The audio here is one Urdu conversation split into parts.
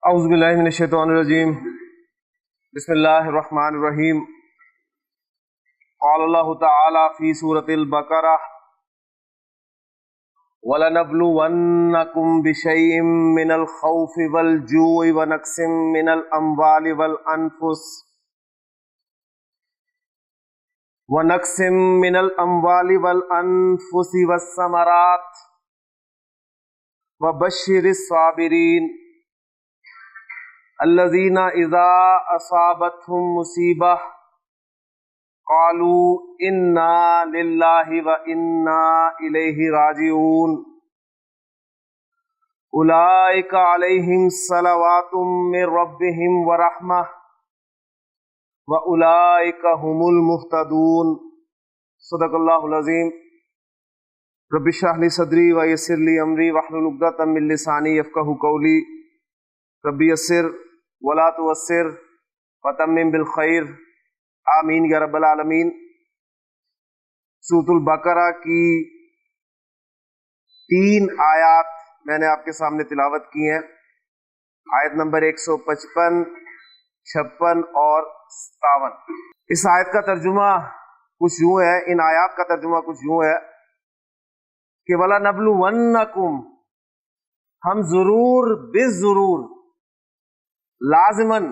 اعوذ باللہ من الشیطان الرجیم بسم اللہ الرحمن الرحیم قال اللہ تعالی فی سورۃ البقرہ وَلَنَبْلُوَنَّكُمْ بِشَيْءٍ مِّنَ الْخَوْفِ وَالْجُوعِ وَنَقْصٍ مِّنَ الْأَمْوَالِ وَالْأَنفُسِ وَالثَّمَرَاتِ وَبَشِّرِ الصَّابِرِينَ الَّذِينَ إِذَا أَصَابَتْهُم مُّصِيبَةٌ قالوا انا للہ وانا الیہ راجعون اولئک علیہم صلوات من ربہم ورحمہ واولئک هم المہتدون۔ صدق اللہ العظیم۔ رب اشرح لی صدری ویسر لی امری واحلل عقدۃ من لسانی یفقہوا قولی۔ رب یسر ولا تعسر وتمم بالخیر، آمین یا رب العالمین۔ سورۃ البقرہ کی 3 آیات میں نے آپ کے سامنے تلاوت کی ہیں، آیت نمبر 155، 56 اور 57۔ اس آیت کا ترجمہ کچھ یوں ہے، ان آیات کا ترجمہ کچھ یوں ہے کہ وَلَنَبْلُوَنَّكُمْ، ہم ضرور بالضرور لازماً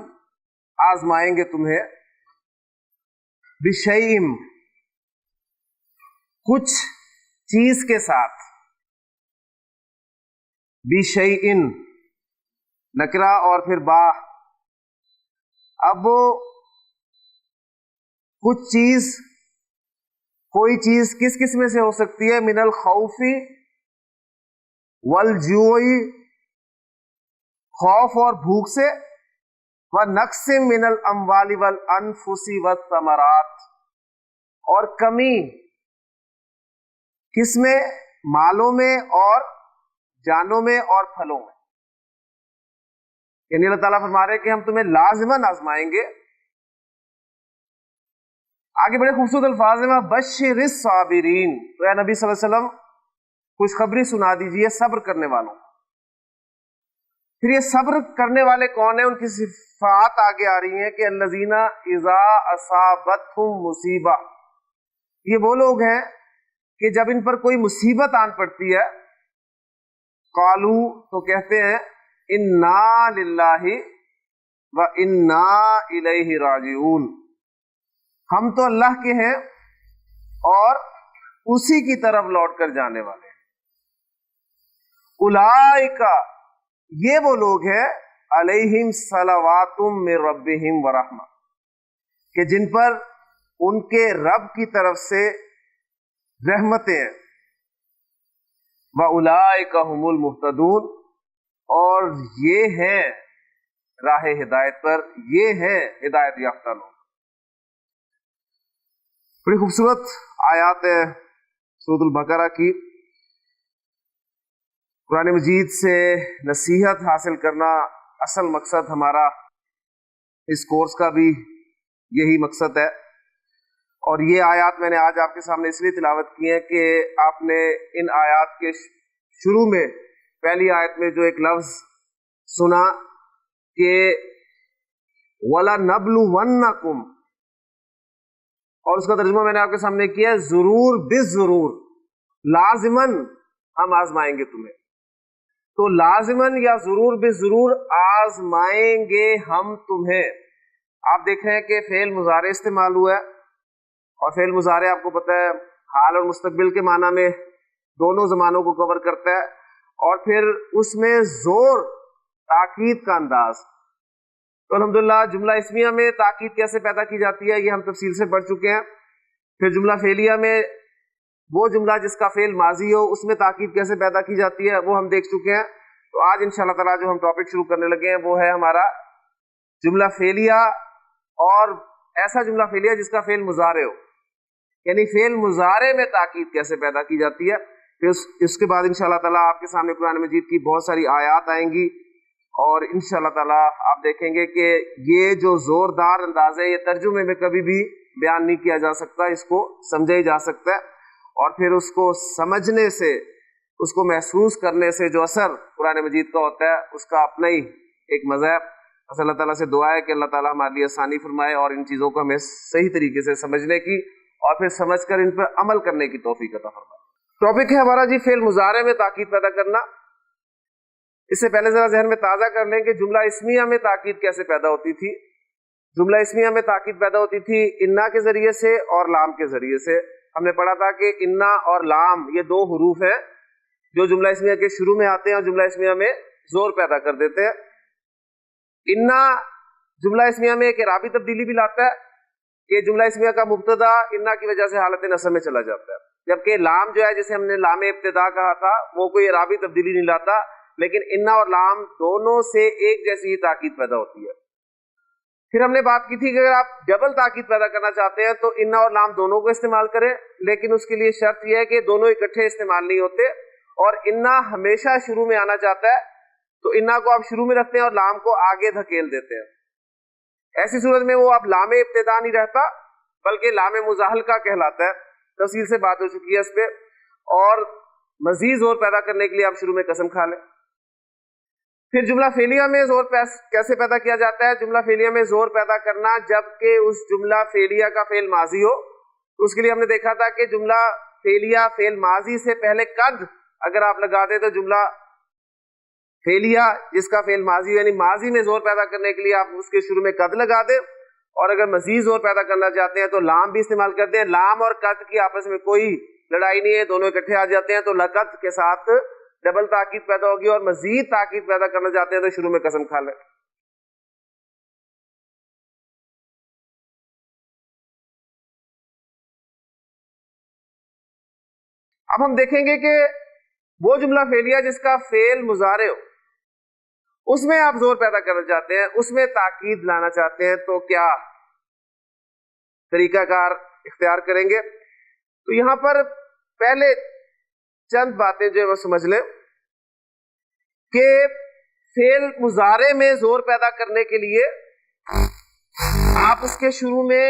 آزمائیں گے تمہیں، بشیء، کچھ چیز کے ساتھ، بشیء نکرہ اور پھر با۔ اب کچھ چیز، کوئی چیز کس کس میں سے ہو سکتی ہے؟ من الخوف والجوع، خوف اور بھوک سے، وَنَقْصٍ مِّنَ الْأَمْوَالِ وَالْأَنفُسِ وَالثَّمَرَاتِ، اور کمی کس میں؟ مالوں میں اور جانوں میں اور پھلوں میں۔ یعنی اللہ تعالیٰ فرما رہے ہیں کہ ہم تمہیں لازماً آزمائیں گے۔ آگے بڑے خوبصورت الفاظ میں بشر الصابرین، تو اے نبی صلی اللہ علیہ وسلم خوشخبری سنا دیجئے صبر کرنے والوں۔ پھر یہ صبر کرنے والے کون ہیں؟ ان کی صفات آگے آ رہی ہیں کہ الذین اذا اصابتہم مصیبہ، یہ وہ لوگ ہیں کہ جب ان پر کوئی مصیبت آن پڑتی ہے، قالو، تو کہتے ہیں انا للہ وانا الیہ راجعون، ہم تو اللہ کے ہیں اور اسی کی طرف لوٹ کر جانے والے ہیں۔ اولئک، یہ وہ لوگ ہیں، علیہم صلوات من ربہم ورحمہ، کہ جن پر ان کے رب کی طرف سے رحمتیں ہیں، وَأُولَئِكَ هُمُ الْمُهْتَدُونَ، اور یہ ہیں راہ ہدایت پر، یہ ہیں ہدایت یافتہ لوگ۔ بڑی خوبصورت آیات ہے سورۃ البقرہ کی۔ قرآن مجید سے نصیحت حاصل کرنا اصل مقصد ہمارا، اس کورس کا بھی یہی مقصد ہے۔ اور یہ آیات میں نے آج آپ کے سامنے اس لیے تلاوت کی ہیں کہ آپ نے ان آیات کے شروع میں، پہلی آیت میں جو ایک لفظ سنا کہ وَلَنَبْلُوَنَّكُمْ، اور اس کا ترجمہ میں نے آپ کے سامنے کیا ہے ضرور بالضرور، لازماً ہم آزمائیں گے تمہیں۔ تو لازماً یا ضرور بالضرور آزمائیں گے ہم تمہیں۔ آپ دیکھ رہے ہیں کہ فعل مضارع استعمال ہوا ہے، اور فعل مضارع آپ کو پتہ ہے حال اور مستقبل کے معنی میں دونوں زمانوں کو کور کرتا ہے، اور پھر اس میں زور، تاکید کا انداز۔ تو الحمدللہ جملہ اسمیہ میں تاکید کیسے پیدا کی جاتی ہے یہ ہم تفصیل سے پڑھ چکے ہیں۔ پھر جملہ فعلیہ میں وہ جملہ جس کا فعل ماضی ہو اس میں تاکید کیسے پیدا کی جاتی ہے وہ ہم دیکھ چکے ہیں۔ تو آج انشاءاللہ تعالیٰ جو ہم ٹاپک شروع کرنے لگے ہیں وہ ہے ہمارا جملہ فعلیہ، اور ایسا جملہ فعلیہ جس کا فعل مضارع ہو، یعنی فعل مضارع میں تاکید کیسے پیدا کی جاتی ہے۔ پھر اس کے بعد انشاءاللہ تعالیٰ آپ کے سامنے قرآن مجید کی بہت ساری آیات آئیں گی، اور انشاءاللہ تعالیٰ آپ دیکھیں گے کہ یہ جو زوردار انداز ہے یہ ترجمے میں کبھی بھی بیان نہیں کیا جا سکتا، اس کو سمجھا ہی جا سکتا ہے، اور پھر اس کو سمجھنے سے، اس کو محسوس کرنے سے جو اثر قرآن مجید کا ہوتا ہے اس کا اپنا ہی ایک مزہ ہے. بس اللہ تعالیٰ سے دعا ہے کہ اللہ تعالیٰ ہمارے لیے آسانی فرمائے اور ان چیزوں کو ہمیں صحیح طریقے سے سمجھنے کی اور پھر سمجھ کر ان پر عمل کرنے کی توفیق عطا فرمائے. ٹاپک ہے ہمارا جی فعل مضارع میں تاکید پیدا کرنا. اس سے پہلے ذرا ذہن میں تازہ کر لیں کہ جملہ اسمیہ میں تاکید کیسے پیدا ہوتی تھی. جملہ اسمیہ میں تاکید پیدا ہوتی تھی انا کے ذریعے سے اور لام کے ذریعے سے. ہم نے پڑھا تھا کہ انا اور لام یہ دو حروف ہیں جو جملہ اسمیہ کے شروع میں آتے ہیں اور جملہ اسمیہ میں زور پیدا کر دیتے ہیں. انا جملہ اسمیہ میں ایک اعرابی تبدیلی بھی لاتا ہے کہ جملہ اسمیہ کا مبتدا انا کی وجہ سے حالت نصب میں چلا جاتا ہے، جبکہ لام جو ہے جسے ہم نے لام ابتدا کہا تھا وہ کوئی اعرابی تبدیلی نہیں لاتا، لیکن انا اور لام دونوں سے ایک جیسی ہی تاکید پیدا ہوتی ہے. پھر ہم نے بات کی تھی کہ اگر آپ ڈبل تاکید پیدا کرنا چاہتے ہیں تو انا اور لام دونوں کو استعمال کریں، لیکن اس کے لیے شرط یہ ہے کہ دونوں اکٹھے استعمال نہیں ہوتے، اور انا ہمیشہ شروع میں آنا چاہتا ہے تو انا کو آپ شروع میں رکھتے ہیں اور لام کو آگے دھکیل دیتے ہیں. ایسی صورت میں وہ اب لام ابتدا نہیں رہتا بلکہ لام مزاحلقہ کہلاتا ہے. تفصیل سے بات ہو چکی ہے اس پہ، اور مزید زور پیدا کرنے کے لیے آپ شروع میں قسم کھا لیں. پھر جملہ فعلیہ میں زور کیسے پیدا کیا جاتا ہے؟ جملہ فعلیہ میں زور پیدا کرنا جبکہ اس جملہ فعلیہ کا فعل ماضی ہو. اس کے لیے ہم نے دیکھا تھا کہ جملہ فعلیہ فعل ماضی سے پہلے قد اگر آپ لگا دیں تو جملہ فعلیہ جس کا فعل ماضی یعنی ماضی میں زور پیدا کرنے کے لیے آپ اس کے شروع میں قد لگا دیں، اور اگر مزید زور پیدا کرنا چاہتے ہیں تو لام بھی استعمال کرتے ہیں. لام اور قد کی آپس میں کوئی لڑائی نہیں ہے، دونوں اکٹھے آ جاتے ہیں، تو لقد کے ساتھ ڈبل تاکید پیدا ہوگی، اور مزید تاکید پیدا کرنا چاہتے ہیں تو شروع میں قسم کھا لیں. اب ہم دیکھیں گے کہ وہ جملہ فعلیہ جس کا فعل مضارع ہو اس میں آپ زور پیدا کرنا چاہتے ہیں، اس میں تاکید لانا چاہتے ہیں، تو کیا طریقہ کار اختیار کریں گے. تو یہاں پر پہلے چند باتیں جو ہے وہ سمجھ لیں کہ فعل مضارع میں زور پیدا کرنے کے لیے آپ اس کے شروع میں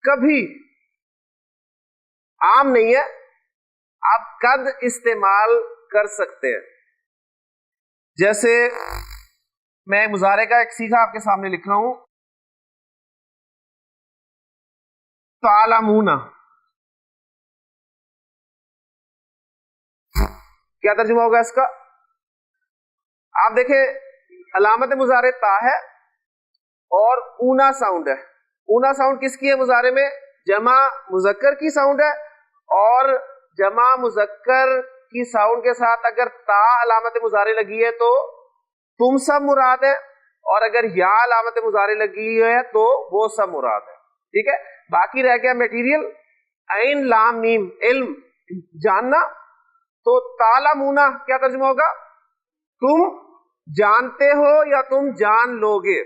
کبھی عام نہیں ہے، آپ قد استعمال کر سکتے ہیں. جیسے میں مضارع کا ایک سیکھا آپ کے سامنے لکھ رہا ہوں، تعلمون، کیا ترجمہ ہوگا اس کا؟ آپ دیکھیں علامت مضارع تا ہے اور اونا ساؤنڈ ہے. اونا ساؤنڈ کس کی ہے مضارع میں؟ جمع مذکر کی ساؤنڈ ہے، اور جمع مذکر کی ساؤنڈ کے ساتھ اگر تا علامت مضارع لگی ہے تو تم سب مراد ہے، اور اگر یا علامت مضارع لگی ہے تو وہ سب مراد ہے. ٹھیک ہے، باقی رہ گیا میٹیریل عین لام میم علم جاننا. تو تعلمون کیا ترجمہ ہوگا؟ تم جانتے ہو یا تم جان لوگے.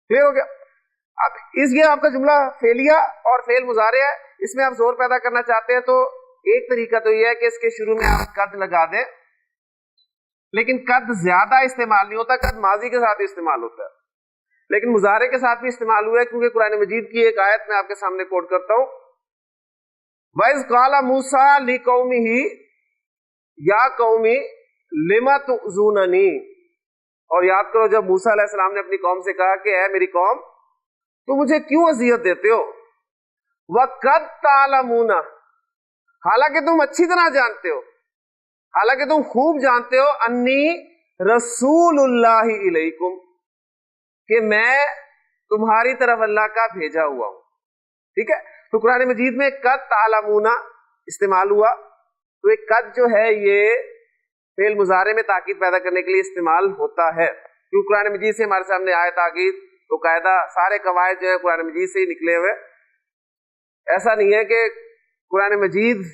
کلیئر ہو گیا؟ اب اس یہ آپ کا جملہ فعلیہ اور فعل مضارع ہے، اس میں آپ زور پیدا کرنا چاہتے ہیں تو ایک طریقہ تو یہ ہے کہ اس کے شروع میں آپ قد لگا دیں، لیکن قد زیادہ استعمال نہیں ہوتا، قد ماضی کے ساتھ استعمال ہوتا ہے، لیکن مضارع کے ساتھ بھی استعمال ہوا ہے کیونکہ قرآن مجید کی ایک آیت میں آپ کے سامنے کوٹ کرتا ہوں، وَإِذْ قَالَ مُوسَىٰ لِقَوْمِهِ یا قومی لِمَ تُؤْذُونَنِي. اور یاد کرو جب موسیٰ علیہ السلام نے اپنی قوم سے کہا کہ اے میری قوم تو مجھے کیوں اذیت دیتے ہو؟ وَقَدْ تَعْلَمُونَ، حالانکہ تم اچھی طرح جانتے ہو، حالانکہ تم خوب جانتے ہو، انی رسول اللہ الیکم، کہ میں تمہاری طرف اللہ کا بھیجا ہوا ہوں. ٹھیک ہے، تو قرآن مجید میں قد تعلمون استعمال ہوا. تو ایک قد جو ہے یہ فعل مضارع میں تاکید پیدا کرنے کے لیے استعمال ہوتا ہے، کیوں قرآن مجید سے ہمارے سامنے آئے تاکید تو قاعدہ سارے قواعد جو ہے قرآن مجید سے ہی نکلے ہوئے. ایسا نہیں ہے کہ قرآن مجید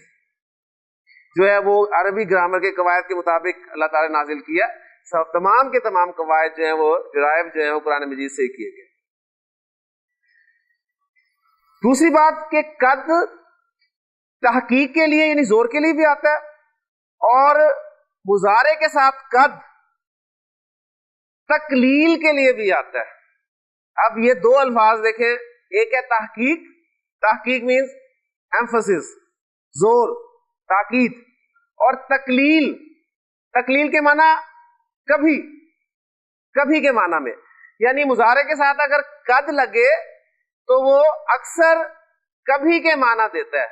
جو ہے وہ عربی گرامر کے قواعد کے مطابق اللہ تعالی نے نازل کیا، سب تمام کے تمام قواعد جو ہیں وہ ڈرائیو جو ہیں وہ قرآن مجید سے ہی کیے گئے. دوسری بات کہ قد تحقیق کے لیے یعنی زور کے لیے بھی آتا ہے، اور مضارع کے ساتھ قد تقلیل کے لیے بھی آتا ہے. اب یہ دو الفاظ دیکھیں، ایک ہے تحقیق، تحقیق مینز ایمفسس، زور، تاکید، اور تقلیل، تقلیل کے معنی کبھی کبھی کے معنی میں. یعنی مضارع کے ساتھ اگر قد لگے تو وہ اکثر کبھی کے معنی دیتا ہے,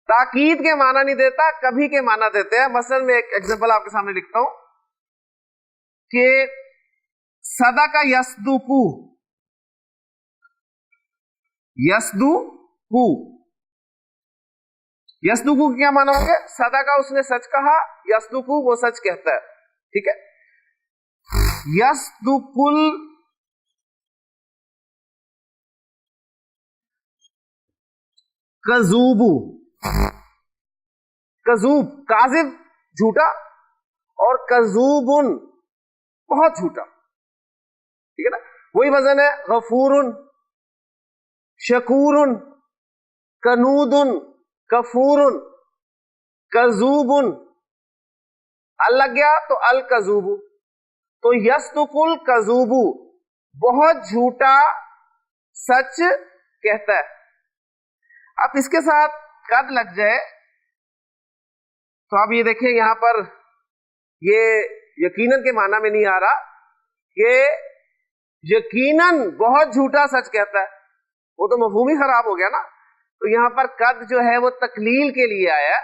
تاکید کے معنی نہیں دیتا, کبھی کے معنی دیتے ہیں. مثلا میں ایک ایگزامپل آپ کے سامنے لکھتا ہوں کہ صدق یصدق, یصدق, یصدق کے کیا معنی ہوں گے؟ صدق اس نے سچ کہا, یصدق وہ سچ کہتا ہے. ٹھیک ہے, یصدق الکذوب, کذوب کاذب جھوٹا, اور کذوبن بہت جھوٹا. ٹھیک ہے نا, وہی وزن ہے غفور, شکور, کنود, کفور, کذوب. ال لگ گیا تو الکذوب. تو یصدق الکذوب بہت جھوٹا سچ کہتا ہے. اب اس کے ساتھ قد لگ جائے تو آپ یہ دیکھیں یہاں پر یہ یقیناً کے معنی میں نہیں آ رہا کہ یقیناً بہت جھوٹا سچ کہتا ہے, وہ تو مفہوم ہی خراب ہو گیا نا. تو یہاں پر قد جو ہے وہ تقلیل کے لیے آیا ہے.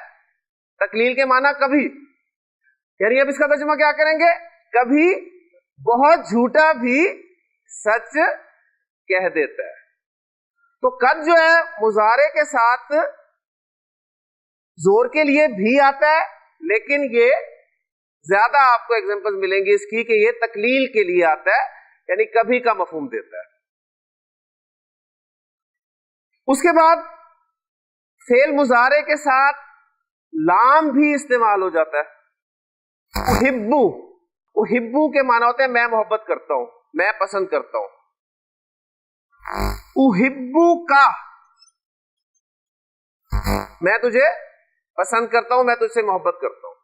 تقلیل کے معنی کبھی, یعنی اب اس کا ترجمہ کیا کریں گے؟ کبھی بہت جھوٹا بھی سچ کہہ دیتا ہے. تو قد جو ہے مضارع کے ساتھ زور کے لیے بھی آتا ہے, لیکن یہ زیادہ آپ کو ایگزامپل ملیں گی اس کی کہ یہ تقلیل کے لیے آتا ہے, یعنی کبھی کا مفہوم دیتا ہے. اس کے بعد فعل مضارع کے ساتھ لام بھی استعمال ہو جاتا ہے. احبو, احبو کے معنی ہوتے ہیں میں محبت کرتا ہوں, میں پسند کرتا ہوں. احبو کا, میں تجھے پسند کرتا ہوں, میں تجھ سے محبت کرتا ہوں.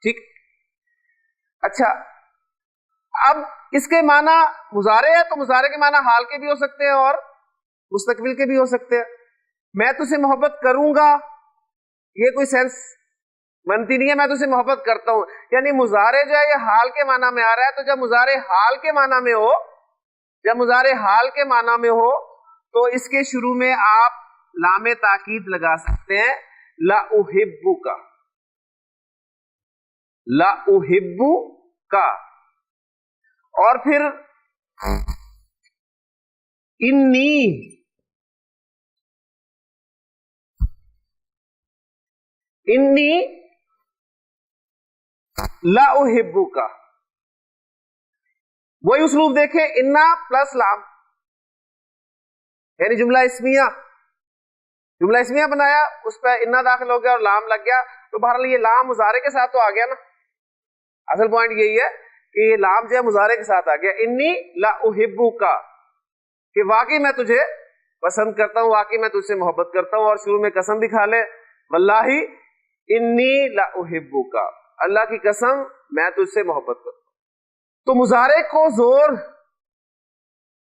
ٹھیک, اچھا اب اس کے معنی مضارع ہے تو مضارع کے معنی حال کے بھی ہو سکتے ہیں اور مستقبل کے بھی ہو سکتے ہیں. میں تجھ سے محبت کروں گا, یہ کوئی سینس بنتی نہیں ہے, میں تجھ سے محبت کرتا ہوں. یعنی مضارع جو ہے یہ حال کے معنی میں آ رہا ہے. تو جب مضارع حال کے معنی میں ہو, جب مضارع حال کے معنی میں ہو تو اس کے شروع میں آپ لام تاکید لگا سکتے ہیں, لا احبو کا, لا احبو کا. اور پھر انی لا احبو کا. وہی اسلوب دیکھیں, انا پلس لام, یعنی جملہ اسمیہ, جملہ اسمیہ بنایا, اس پہ انا داخل ہو گیا اور لام لگ گیا. تو بہرحال یہ لام مضارع کے ساتھ تو آ گیا نا. اصل پوائنٹ یہی ہے کہ یہ لام جو ہے مضارع کے ساتھ آ گیا. انی لا احبو کا, کہ واقعی میں تجھے پسند کرتا ہوں, واقعی میں تجھ سے محبت کرتا ہوں. اور شروع میں قسم بھی کھا لے, واللہ انی لا احبو کا, اللہ کی قسم میں تجھ سے محبت کرتا ہوں. تو مضارع کو زور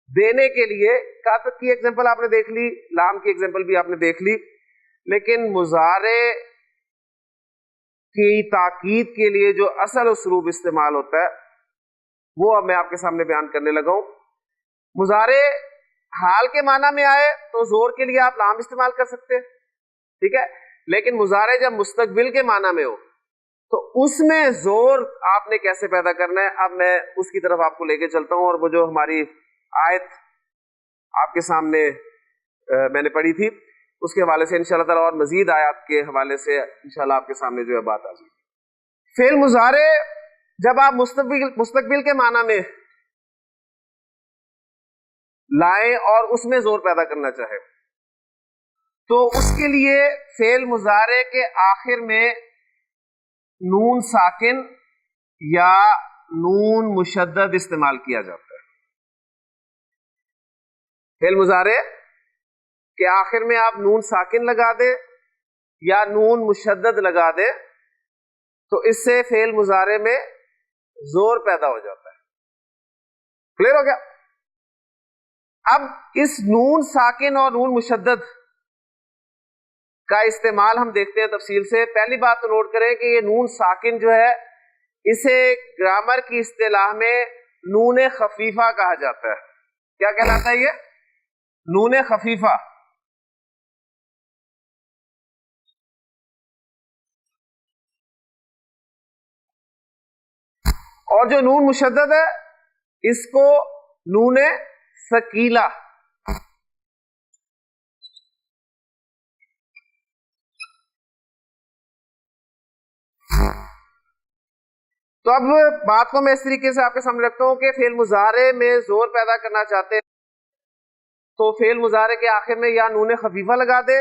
دینے کے لیے قد کی ایگزامپل آپ نے دیکھ لی, لام کی ایگزامپل بھی آپ نے دیکھ لی, لیکن مضارع کی تاکید کے لیے جو اصل اسلوب استعمال ہوتا ہے وہ اب میں آپ کے سامنے بیان کرنے لگا ہوں. مضارع حال کے معنی میں آئے تو زور کے لیے آپ لام استعمال کر سکتے ہیں, ٹھیک ہے. لیکن مضارع جب مستقبل کے معنی میں ہو تو اس میں زور آپ نے کیسے پیدا کرنا ہے, اب میں اس کی طرف آپ کو لے کے چلتا ہوں. اور وہ جو ہماری آیت آپ کے سامنے میں نے پڑھی تھی اس کے حوالے سے انشاءاللہ تعالی اور مزید آیات کے حوالے سے انشاءاللہ آپ کے سامنے جو ہے بات آ جائے گی. فعل مضارع جب آپ مستقبل کے معنی میں لائیں اور اس میں زور پیدا کرنا چاہے تو اس کے لیے فعل مضارع کے آخر میں نون ساکن یا نون مشدد استعمال کیا جاتا ہے. فعل مضارع کے آخر میں آپ نون ساکن لگا دیں یا نون مشدد لگا دیں تو اس سے فعل مضارع میں زور پیدا ہو جاتا ہے. کلیئر ہو گیا؟ اب اس نون ساکن اور نون مشدد کا استعمال ہم دیکھتے ہیں تفصیل سے. پہلی بات تو نوٹ کریں کہ یہ نون ساکن جو ہے اسے گرامر کی اصطلاح میں نون خفیفہ کہا جاتا ہے. کیا کہلاتا ہے یہ؟ نون خفیفہ. اور جو نون مشدد ہے اس کو نون ثقیلہ. تو اب بات کو میں اس طریقے سے آپ کے سامنے رکھتا ہوں کہ فعل مضارع میں زور پیدا کرنا چاہتے ہیں تو فعل مضارع کے آخر میں یا نون خفیفہ لگا دیں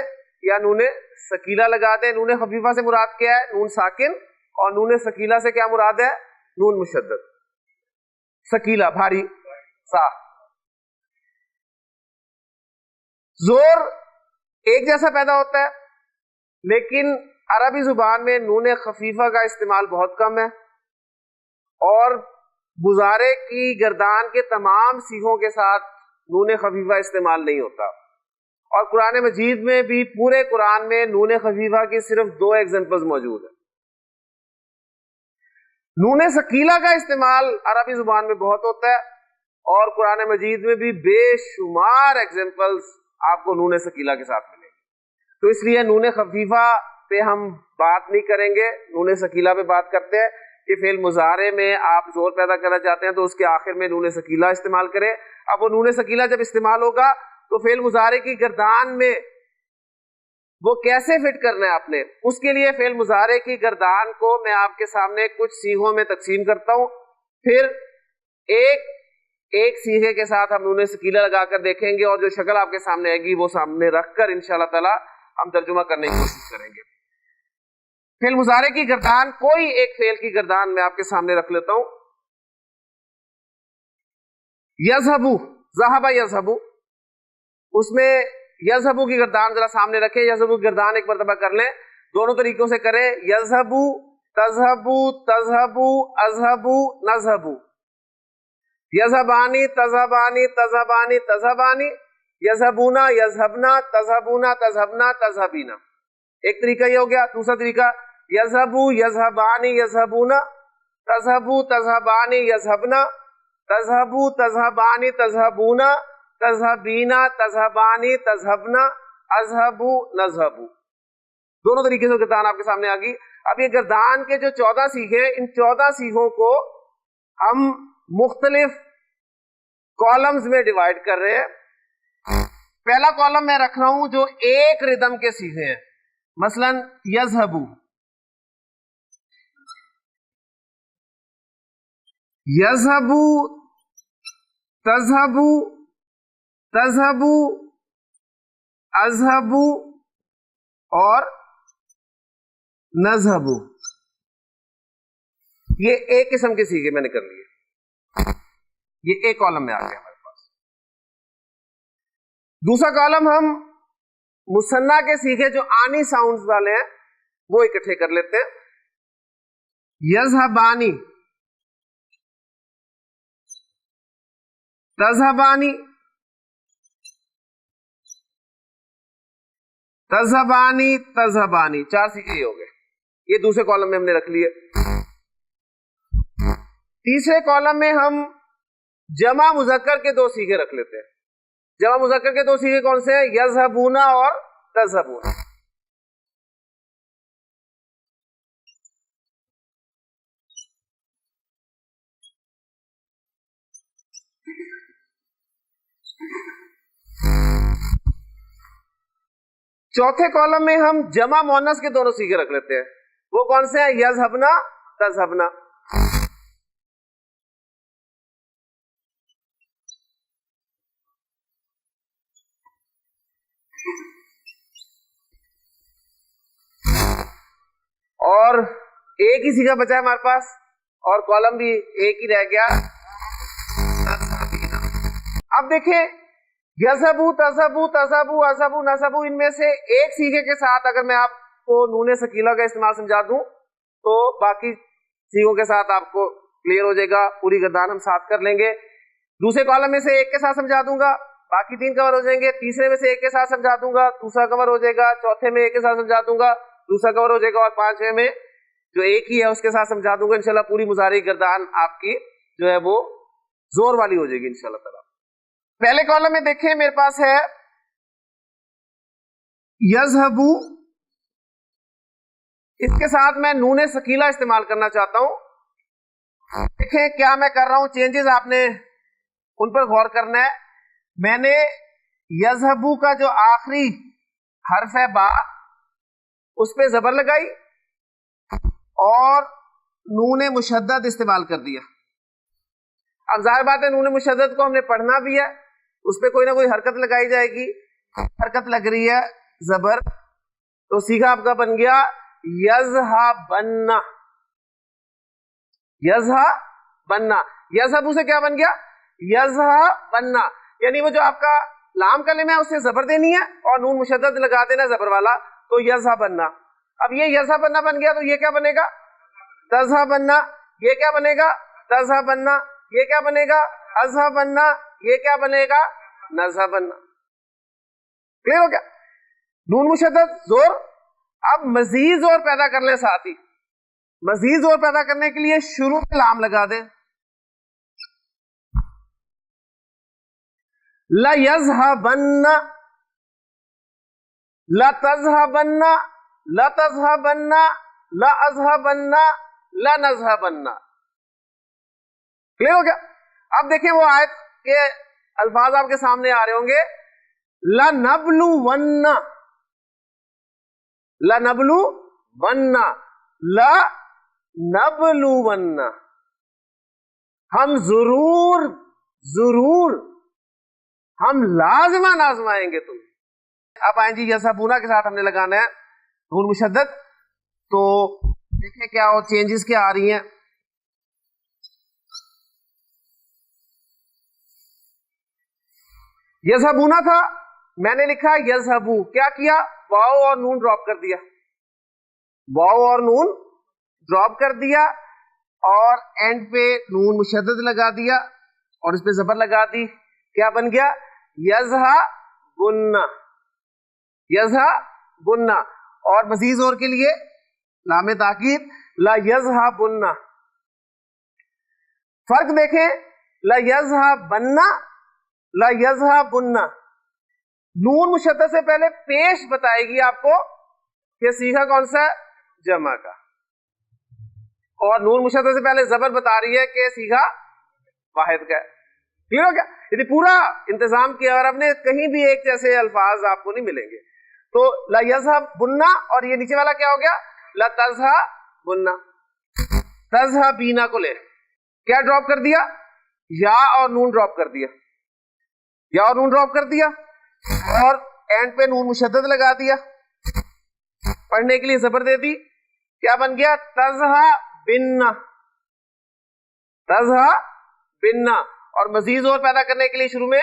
یا نون ثقیلہ لگا دیں. نون خفیفہ سے مراد کیا ہے؟ نون ساکن. اور نون ثقیلہ سے کیا مراد ہے؟ نون مشدد. ثقیلہ بھاری سا. زور ایک جیسا پیدا ہوتا ہے لیکن عربی زبان میں نون خفیفہ کا استعمال بہت کم ہے اور مضارع کی گردان کے تمام صیغوں کے ساتھ نون خفیفہ استعمال نہیں ہوتا. اور قرآن مجید میں بھی پورے قرآن میں نون خفیفہ کی صرف 2 ایگزامپلز موجود ہیں. نون ثقیلہ کا استعمال عربی زبان میں بہت ہوتا ہے اور قرآن مجید میں بھی بے شمار ایگزامپلز آپ کو نون ثقیلہ کے ساتھ ملیں گے. تو اس لیے نون خفیفہ پہ ہم بات نہیں کریں گے, نون ثقیلہ پہ بات کرتے ہیں کہ فعل مضارع میں آپ زور پیدا کرنا چاہتے ہیں تو اس کے آخر میں نون ثقیلہ استعمال کریں. اب وہ نون ثقیلہ جب استعمال ہوگا تو فعل مضارع کی گردان میں وہ کیسے فٹ کرنا ہے آپ نے, اس کے لیے فعل مضارع کی گردان کو میں آپ کے سامنے کچھ صیغوں میں تقسیم کرتا ہوں. پھر ایک صیغے کے ساتھ ہم نون ثقیلہ لگا کر دیکھیں گے اور جو شکل آپ کے سامنے آئے گی وہ سامنے رکھ کر انشاءاللہ تعالی ہم ترجمہ کرنے کی کوشش کریں گے. فعل مضارع کی گردان, کوئی ایک فعل کی گردان میں آپ کے سامنے رکھ لیتا ہوں. یذهبو, ذهب یذهبو, اس میں یذهبو کی گردان ذرا سامنے رکھیں. یذهبو کی گردان ایک مرتبہ کر لیں, دونوں طریقوں سے کریں. یذهبو, تذهبو, تذهبو, اذهبو, نذهبو. یذهبانی, تذهبانی, تذهبانی, تذهبانی. یذهبونا, یذهبنا, تذهبونا, تذهبنا, تذهبینا. ایک طریقہ یہ ہو گیا. دوسرا طریقہ یذهبو, یذهبانی, یذهبونا, تذهبو, تذهبانی, یذهبنا, تذهبو, تذهبانی, تذهبونا, تذهبینا, تذهبانی, تذهبنا, اذهبو, نذهبو. دونوں طریقے سے گردان آپ کے سامنے آ گئی. اب یہ گردان کے جو 14 صیغے ہیں, ان 14 صیغوں کو ہم مختلف کالمز میں ڈیوائڈ کر رہے ہیں. پہلا کالم میں رکھ رہا ہوں جو ایک ردم کے صیغے ہیں. مثلا یذهبو, یذهبو, تذهبو, تذهبو, اذهبو اور نذهبو. یہ ایک قسم کے صیغے میں نے کر لیے, یہ ایک کالم میں آ گیا ہمارے پاس. دوسرا کالم ہم مثنیٰ کے صیغے جو آنی ساؤنڈز والے ہیں وہ اکٹھے کر لیتے ہیں. یذهبانی, تذهبانی, تذهبانی, تذهبانی. 4 صیغے ہو گئے. یہ دوسرے کالم میں ہم نے رکھ لیے. تیسرے کالم میں ہم جمع مذکر کے 2 صیغے رکھ لیتے ہیں. جمع مذکر کے 2 صیغے کون سے ہیں؟ یذهبون اور تذهبون. چوتھے کالم میں ہم جمع مؤنث کے دونوں صیغے رکھ لیتے ہیں. وہ کون سے ہیں؟ یذهبنا, تذهبنا. اور ایک ہی صیغہ بچا ہے ہمارے پاس اور کالم بھی ایک ہی رہ گیا. اب دیکھیں یذهبو, تذهبو, تذهبو, اذهبو, نذهبو, ان میں سے ایک صیغے کے ساتھ اگر میں آپ کو نون ثقیلہ کا استعمال سمجھا دوں تو باقی صیغوں کے ساتھ آپ کو کلیئر ہو جائے گا. پوری گردان ہم ساتھ کر لیں گے. دوسرے کالم میں سے ایک کے ساتھ سمجھا دوں گا, باقی 3 کور ہو جائیں گے. تیسرے میں سے ایک کے ساتھ سمجھا دوں گا, دوسرا کور ہو جائے گا. چوتھے میں ایک کے ساتھ سمجھا دوں گا, دوسرا کور ہو جائے گا. اور 5ویں میں جو ایک ہی ہے اس کے ساتھ سمجھا دوں گا انشاءاللہ. پوری مضارع گردان آپ کی جو ہے وہ زور والی ہو جائے گی انشاءاللہ تعالی. پہلے کالم میں دیکھیں میرے پاس ہے یذهبو، اس کے ساتھ میں نون ثقیلہ استعمال کرنا چاہتا ہوں. دیکھیں کیا میں کر رہا ہوں، چینجز آپ نے ان پر غور کرنا ہے. میں نے یذهبو کا جو آخری حرف ہے با اس پہ زبر لگائی اور نون مشدد استعمال کر دیا. اب ظاہر بات ہے نون مشدد کو ہم نے پڑھنا بھی ہے، اس پہ کوئی نہ کوئی حرکت لگائی جائے گی. حرکت لگ رہی ہے زبر، تو سیکھا آپ کا بن گیا یذهبن. یذهبن، یذهبو سے کیا بن گیا یذهبن، یعنی وہ جو آپ کا لام کلمہ ہے اسے زبر دینی ہے اور نون مشدد لگا دینا زبر والا، تو یذهبن. اب یہ یذهبن بن گیا تو یہ کیا بنے گا تذهبن. یہ کیا بنے گا تذهبن. یہ کیا بنے گا اذهبن. یہ کیا بنے گا نذهبن. کلیئر ہو گیا؟ نون مشدد زور. اب مزید زور پیدا کر لیں ساتھی، مزید زور پیدا کرنے کے لیے شروع میں لام لگا دیں. لا یذهبن، لا تذهبن، لا تذهبن، لا اذهبن، لا نذهبن. کلیئر ہو گیا؟ اب دیکھیں وہ آیت کے الفاظ آپ کے سامنے آ رہے ہوں گے. لَنَبْلُوَنَّ، لَنَبْلُوَنَّ، لَنَبْلُوَنَّ، ہم ضرور ضرور ہم لازمان آزمائیں گے تمہیں. اب آئیں جی یذهبون کے ساتھ ہم نے لگانا ہے نون مشدد. تو دیکھیں کیا اور چینجز کیا آ رہی ہیں. یذهبون تھا، میں نے لکھا یذهبو، کیا کیا واو اور نون ڈراپ کر دیا، واو اور نون ڈراپ کر دیا اور اینڈ پہ نون مشدد لگا دیا اور اس پہ زبر لگا دی. کیا بن گیا یذهبن، یذهبن. اور مزید زور کے لیے لام تاکید لا یذهبن. فرق دیکھیں لا یذهبن، لا یذهبن. نون مشدد سے پہلے پیش بتائے گی آپ کو کہ سیکھا کون سا ہے جمع کا، اور نون مشدد سے پہلے زبر بتا رہی ہے کہ سیکھا واحد کا ہے. کلیئر ہو گیا؟ یعنی پورا انتظام کیا اور اب نے کہیں بھی ایک جیسے الفاظ آپ کو نہیں ملیں گے. تو لا یذهبن اور یہ نیچے والا کیا ہو گیا لا تذهبن. تذهبین کو لے کیا ڈراپ کر دیا یا اور نون ڈراپ کر دیا، یا اور نون ڈراپ کر دیا اور اینڈ پہ نون مشدد لگا دیا، پڑھنے کے لیے زبر دے دی. کیا بن گیا تذهبن، تذهبن. اور مزید زور پیدا کرنے کے لیے شروع میں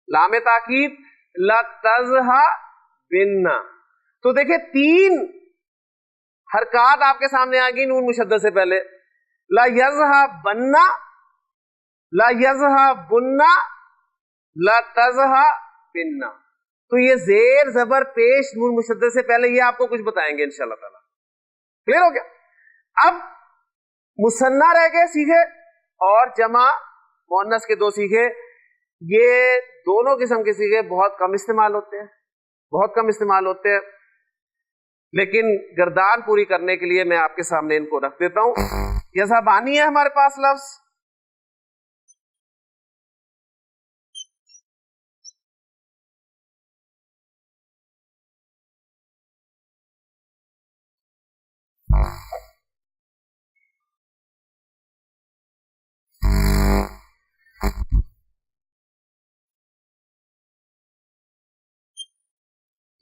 لام تاکید لا تذهبن. تو دیکھیں تین حرکات آپ کے سامنے آ گئی نون مشدد سے پہلے، لا یذهبن، لا یذهبن، لا تذهبن. تو یہ زیر زبر پیش نون مشدد سے پہلے یہ آپ کو کچھ بتائیں گے انشاءاللہ تعالی. کلیئر ہو گیا؟ اب مثنیٰ رہ گئے سیکھے اور جمع مؤنث کے دو سیکھے. یہ دونوں قسم کے سیکھے بہت کم استعمال ہوتے ہیں، بہت کم استعمال ہوتے ہیں، لیکن گردان پوری کرنے کے لیے میں آپ کے سامنے ان کو رکھ دیتا ہوں. یذهبانی ہے ہمارے پاس لفظ.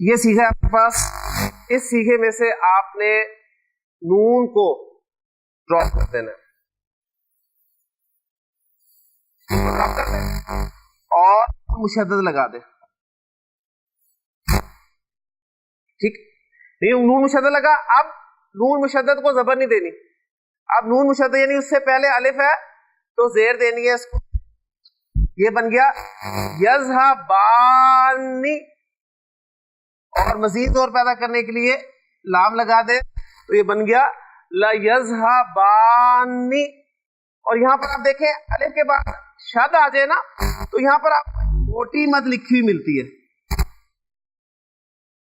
یہ سیکھا آپ کے پاس. اس سیکھے میں سے آپ نے نون کو ڈراپ کر دینا اور مشدد لگا دیں. ٹھیک، نون مشدد لگا. اب نون مشدد کو زبر نہیں دینی، اب نون مشدد یعنی اس سے پہلے الف ہے تو زیر دینی ہے اس کو. یہ بن گیا یذهبانی. اور مزید زور پیدا کرنے کے لیے لام لگا دے تو یہ بن گیا لَيَذْهَبَانِ. اور یہاں پر آپ دیکھیں الف کے بعد شد آ جائے نا تو یہاں پر آپ موٹی مد لکھی ہوئی ملتی ہے,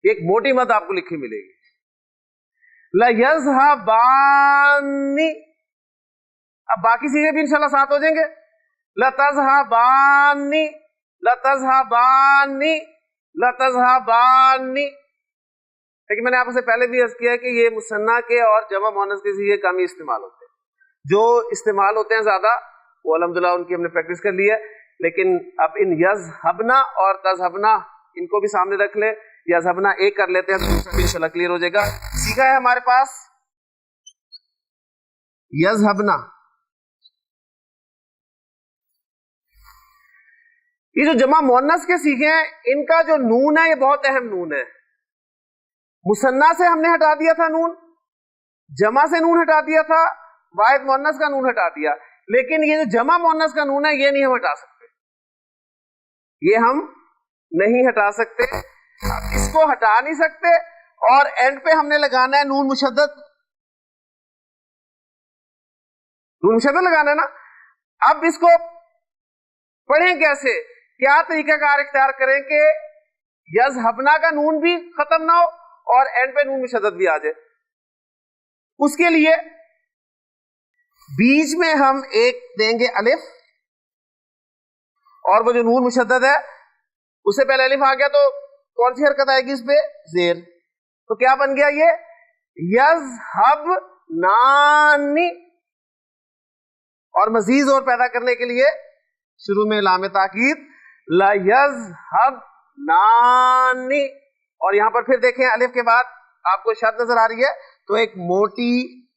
ایک موٹی مد آپ کو لکھی ملے گی. لَيَذْهَبَانِ. اب باقی چیزیں بھی انشاءاللہ ساتھ ہو جائیں گے. لَتَذْهَبَانِ لَتَذْهَبَانِ لَتَذْهَبَانِ. لیکن میں نے آپ سے پہلے بھی عرض کیا کہ یہ مثنیٰ کے اور جمع مؤنث کے صیغے کم ہی استعمال ہوتے ہیں. جو استعمال ہوتے ہیں زیادہ وہ الحمدللہ ان کی ہم نے پریکٹس کر لی ہے. لیکن اب ان یذهبنا اور تذهبنا ان کو بھی سامنے رکھ لیں. یذهبنا ایک کر لیتے ہیں تو دوسرا بھی انشاءاللہ کلیئر ہو جائے گا. سیکھا ہے ہمارے پاس یذهبنا. یہ جو جمع مؤنث کے سیکھے ہیں ان کا جو نون ہے یہ بہت اہم نون ہے. مثنیٰ سے ہم نے ہٹا دیا تھا نون, جمع سے نون ہٹا دیا تھا, واحد مؤنث کا نون ہٹا دیا, لیکن یہ جو جمع مؤنث کا نون ہے یہ نہیں ہم ہٹا سکتے, یہ ہم نہیں ہٹا سکتے. اس کو ہٹا نہیں سکتے اور اینڈ پہ ہم نے لگانا ہے نون مشدد, نون مشدد لگانا ہے نا. اب اس کو پڑھیں کیسے, کیا طریقہ کار اختیار کریں کہ یذهبنا کا نون بھی ختم نہ ہو اور اینڈ پہ نون مشدد بھی آ جائے. اس کے لیے بیچ میں ہم ایک دیں گے الف, اور وہ جو نون مشدد ہے اس سے پہلے الف آ گیا تو کون سی حرکت آئے گی اس پہ, زیر. تو کیا بن گیا یہ یذهبنانی. اور مزید زور پیدا کرنے کے لیے شروع میں لام تاکید لَيَذْهَبْنَانِ. اور یہاں پر پھر دیکھیں الف کے بعد آپ کو شد نظر آ رہی ہے تو ایک موٹی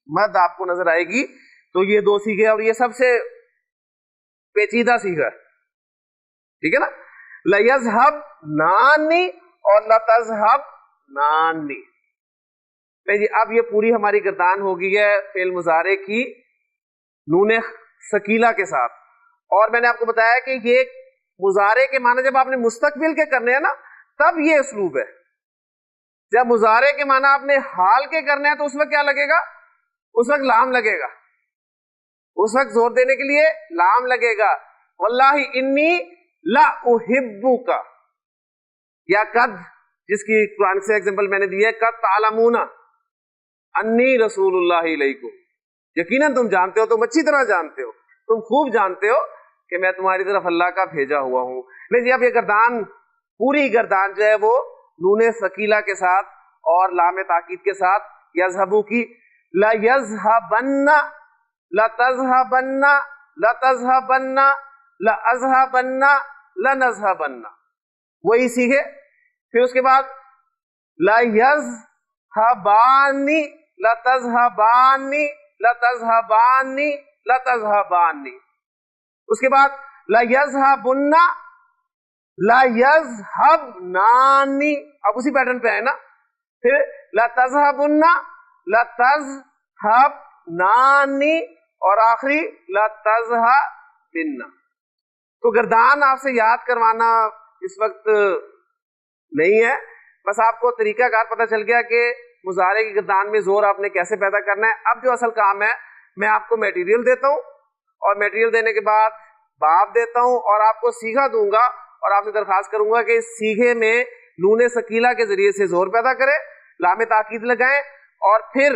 مد آپ کو نظر آئے گی. تو یہ دو سیغے اور یہ سب سے پیچیدہ سیغہ, ٹھیک ہے نا, لَيَذْهَبْنَانِ اور لَتَذْهَبْنَانِ. جی اب یہ پوری ہماری گردان ہو گئی ہے فعل مضارع کی نون ثقیلہ کے ساتھ. اور میں نے آپ کو بتایا کہ یہ مضارع کے معنی جب آپ نے مستقبل کے کرنے ہیں نا تب یہ اسلوب ہے. جب مضارع کے معنی آپ نے حال کے کرنے ہیں تو اس وقت کیا لگے گا, اس وقت لام لگے گا, اس وقت زور دینے کے لیے لام لگے گا. واللہ انی لا احبک, یا قد, جس کی قرآن سے ایگزامپل میں نے دی ہے, قد تعلمون انی رسول اللہ علیکم, یقیناً تم جانتے ہو, تم اچھی طرح جانتے ہو, تم خوب جانتے ہو کہ میں تمہاری طرف اللہ کا بھیجا ہوا ہوں. لیکن اب یہ گردان پوری گردان جو ہے وہ نون ثقیلہ کے ساتھ اور لام تاکید کے ساتھ یذهبو کی لَيَذْهَبَنَّ لَتَذْهَبَنَّ لَتَذْهَبَنَّ لَأَذْهَبَنَّ لَنَذْهَبَنَّ, وہی سیکھے. پھر اس کے بعد لَيَذْهَبَانِ لَتَذْهَبَانِ لَتَذْهَبَانِ لَتَذْهَبَانِ. اس کے بعد لَيَذْهَبُنَّ لَيَذْهَبْنَانِ, اب اسی پیٹرن پہ ہے نا. پھر لَتَذْهَبُنَّ لَتَذْهَبْنَانِ اور آخری لَتَذْهَبِنَّ. تو گردان آپ سے یاد کروانا اس وقت نہیں ہے, بس آپ کو طریقہ کار پتہ چل گیا کہ مضارع کی گردان میں زور آپ نے کیسے پیدا کرنا ہے. اب جو اصل کام ہے میں آپ کو میٹیریل دیتا ہوں اور میٹیریل دینے کے بعد باب دیتا ہوں اور آپ کو سیکھا دوں گا اور آپ سے درخواست کروں گا کہ اس سیکھے میں نون ثقیلہ کے ذریعے سے زور پیدا کریں, لام تاکید لگائیں, اور پھر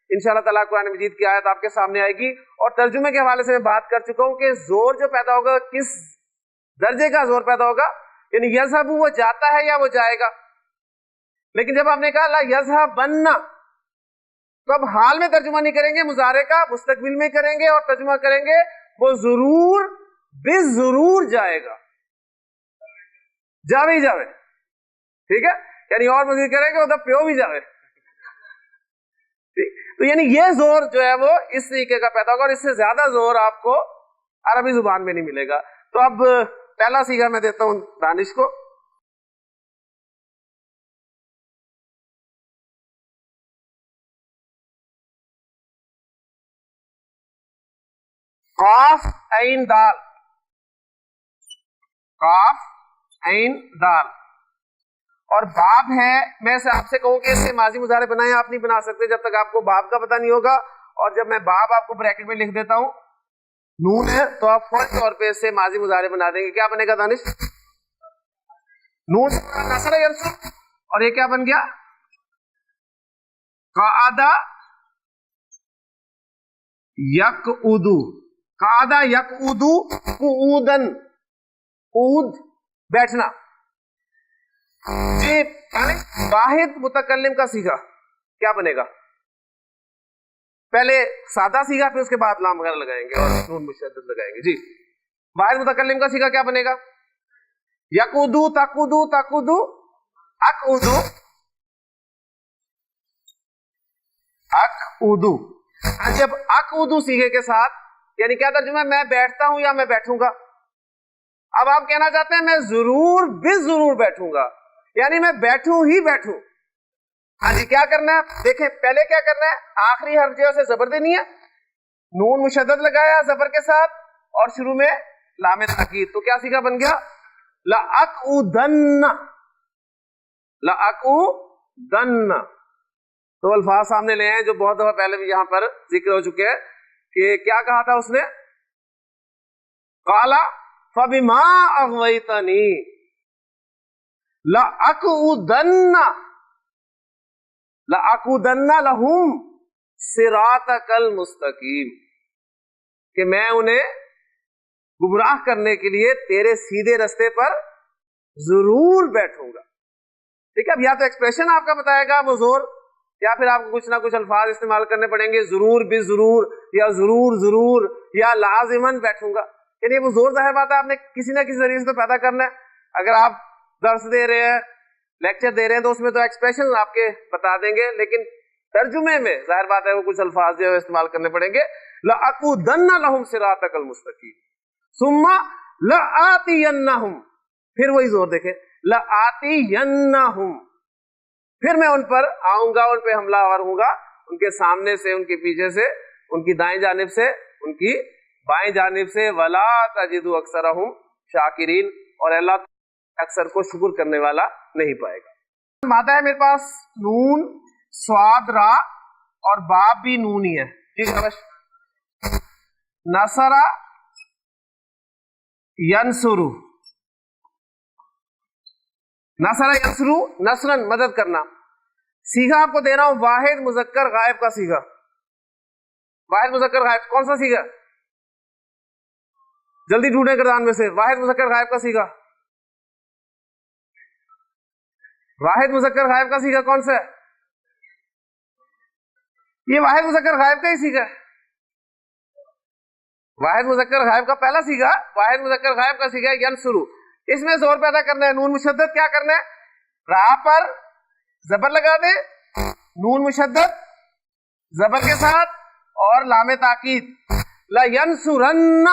انشاءاللہ تعالیٰ قرآن مجید کی آیت آپ کے سامنے آئے گی. اور ترجمے کے حوالے سے میں بات کر چکا ہوں کہ زور جو پیدا ہوگا کس درجے کا زور پیدا ہوگا, یعنی یذهب وہ جاتا ہے یا وہ جائے گا. لیکن جب آپ نے کہا لا یذهبن تو اب حال میں ترجمہ نہیں کریں گے مضارع کا, مستقبل میں کریں گے اور ترجمہ کریں گے وہ ضرور بے ضرور جائے گا, جاوے ہی جاوے, ٹھیک ہے, یعنی اور مزید کریں گے ادھر پیو بھی جاوے. تو یعنی یہ زور جو ہے وہ اس طریقے کا پیدا ہوگا اور اس سے زیادہ زور آپ کو عربی زبان میں نہیں ملے گا. تو اب پہلا سیغہ میں دیتا ہوں دانش کو. قاف عین دال, قاف عین دال, اور باب ہے، میں سے آپ سے کہوں کہ اس سے ماضی مضارع بنائیں، آپ نہیں بنا سکتے جب تک آپ کو باب کا پتہ نہیں ہوگا. اور جب میں باب آپ کو بریکٹ میں لکھ دیتا ہوں نون ہے تو آپ فوری طور پہ اس سے ماضی مضارع بنا دیں گے. کیا بنے گا دانش؟ نون نصر ینصر، اور یہ کیا بن گیا؟ قعدہ یقعدو. قعدہ یقعدو قعودن، قعود بیٹھنا. جی واحد متکلم کا صیغہ کیا بنے گا؟ پہلے سادہ صیغہ پھر اس کے بعد لام وغیرہ لگائیں گے اور نون مشدد لگائیں گے. جی واحد متکلم کا صیغہ کیا بنے گا؟ یقعدو تقعدو تقعدو اقعدو اقعدو. جب اقعدو صیغے کے ساتھ یعنی کیا ترجمہ ہے؟ میں بیٹھتا ہوں یا میں بیٹھوں گا. اب آپ کہنا چاہتے ہیں میں ضرور بھی ضرور بیٹھوں گا، یعنی میں بیٹھوں ہی بیٹھوں. ہاں جی کیا کرنا ہے؟ دیکھیں پہلے کیا کرنا ہے، آخری حرف جو ہے زبر دینی ہے، نون مشدد لگایا زبر کے ساتھ اور شروع میں لام تاکید. تو کیا صیغہ بن گیا؟ لأقعدن. لأقعدن. تو الفاظ سامنے لے ہیں جو بہت دفعہ پہلے بھی یہاں پر ذکر ہو چکے ہیں کہ کیا کہا تھا اس نے؟ قال فبما اغویتنی لأقعدن لہم صراطک المستقیم، کہ میں انہیں گمراہ کرنے کے لیے تیرے سیدھے رستے پر ضرور بیٹھوں گا. ٹھیک ہے، اب یا تو ایکسپریشن آپ کا بتائے گا وہ زور، یا پھر آپ کو کچھ نہ کچھ الفاظ استعمال کرنے پڑیں گے، ضرور بھی ضرور یا ضرور ضرور یا لازمن بیٹھوں گا. یعنی وہ زور ظاہر بات ہے آپ نے کسی نہ کسی ذریعے سے تو پیدا کرنا ہے. اگر آپ درس دے رہے ہیں، لیکچر دے رہے ہیں تو اس میں تو ایکسپریشن آپ کے بتا دیں گے، لیکن ترجمے میں ظاہر بات ہے وہ کچھ الفاظ جو ہے استعمال کرنے پڑیں گے. لأقعدن لہم صراطک المستقیم ثم لآتینہم، پھر وہی زور دیکھیں، لآتینہم، پھر میں ان پر آؤں گا، ان پہ حملہ آور ہوں گا، ان کے سامنے سے، ان کے پیچھے سے، ان کی دائیں جانب سے، ان کی بائیں جانب سے. ولا تجد اکثرہم شاکرین، اور اللہ اکثر کو شکر کرنے والا نہیں پائے گا. مادہ ہے میرے پاس نون، سواد، را اور باب بھی نون ہی ہے. جی نصر ینصرو، نصر ینصرو نصرن مدد کرنا. صیغہ آپ کو دے رہا ہوں واحد مذکر غائب کا صیغہ. واحد مذکر غائب کون سا صیغہ؟ جلدی ڈھونڈیں گردان میں سے واحد مذکر غائب کا صیغہ. واحد مذکر غائب کا صیغہ کون سا ہے؟ یہ واحد مذکر غائب کا ہی صیغہ ہے. واحد مذکر غائب کا پہلا صیغہ واحد مذکر غائب کا صیغہ ینصرو. اس میں زور پیدا کرنا ہے، نون مشدد کیا کرنا ہے؟ را پر زبر لگا دے، نون مشدد زبر کے ساتھ اور لام تاکید. لینصرن،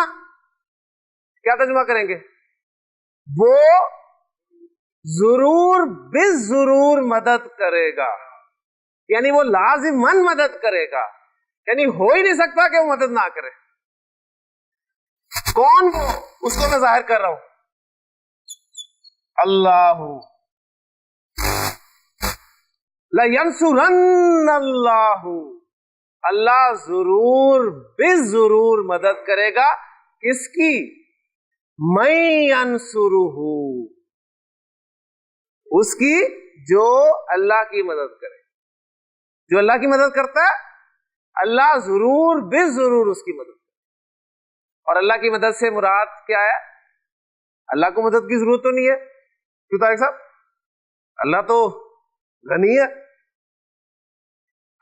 کیا ترجمہ کریں گے؟ وہ ضرور بالضرور مدد کرے گا، یعنی وہ لازماً مدد کرے گا، یعنی ہو ہی نہیں سکتا کہ وہ مدد نہ کرے. کون وہ؟ اس کو میں ظاہر کر رہا ہوں، اللہ. لینصرن اللہ، اللہ ضرور بالضرور مدد کرے گا. کس کی؟ من ینصرہ، اس کی جو اللہ کی مدد کرے. جو اللہ کی مدد کرتا ہے اللہ ضرور بالضرور اس کی مدد کرے. اور اللہ کی مدد سے مراد کیا ہے؟ اللہ کو مدد کی ضرورت تو نہیں ہے، کیوں طارق صاحب؟ اللہ تو غنی ہے.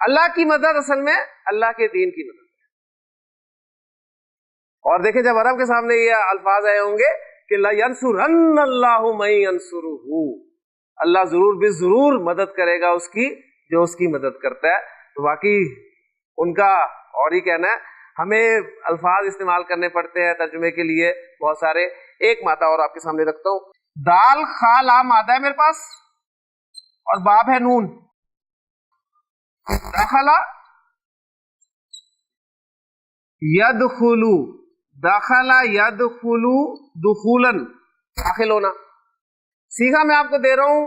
اللہ کی مدد اصل میں اللہ کے دین کی مدد ہے. اور دیکھیں جب عرب کے سامنے یہ الفاظ آئے ہوں گے کہ لَيَنْصُرَنَّ اللَّهُ مَن يَنْصُرُهُ، اللہ ضرور بھی ضرور مدد کرے گا اس کی جو اس کی مدد کرتا ہے. تو واقعی ان کا اور ہی کہنا ہے. ہمیں الفاظ استعمال کرنے پڑتے ہیں ترجمے کے لیے بہت سارے. ایک مادہ اور آپ کے سامنے رکھتا ہوں، دال خا لا مادہ ہے میرے پاس اور باب ہے نون. دخلا یدخلو، دخلا یدخلو دخولاً، داخل ہونا. صیغہ میں آپ کو دے رہا ہوں